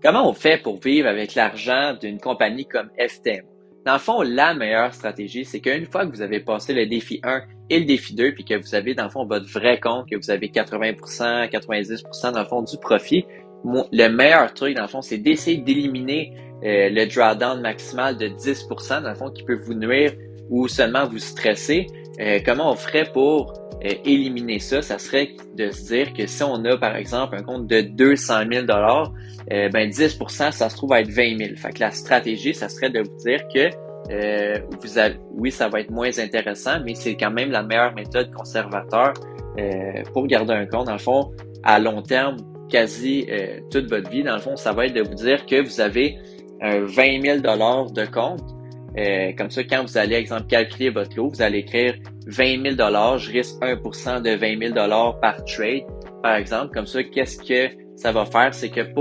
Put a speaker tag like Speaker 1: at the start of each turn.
Speaker 1: Comment on fait pour vivre avec l'argent d'une compagnie comme FTM? Dans le fond, la meilleure stratégie, c'est qu'une fois que vous avez passé le défi 1 et le défi 2, puis que vous avez, dans le fond, votre vrai compte, que vous avez 80%, 90% dans le fond du profit, le meilleur truc, dans le fond, c'est d'essayer d'éliminer le drawdown maximal de 10%, dans le fond, qui peut vous nuire ou seulement vous stresser. Comment on ferait pour éliminer ça? Ça serait de se dire que si on a, par exemple, un compte de 200 000 ben 10%, ça se trouve à être 20 000. Fait que la stratégie, ça serait de vous dire que oui, ça va être moins intéressant, mais c'est quand même la meilleure méthode conservateur pour garder un compte. Dans le fond, à long terme, quasi toute votre vie, dans le fond, ça va être de vous dire que vous avez un 20 000 de compte. Comme ça, quand vous allez, exemple, calculer votre lot, vous allez écrire 20 000 je risque 1% de 20 000 par trade, par exemple. Comme ça, qu'est-ce que ça va faire? C'est que pour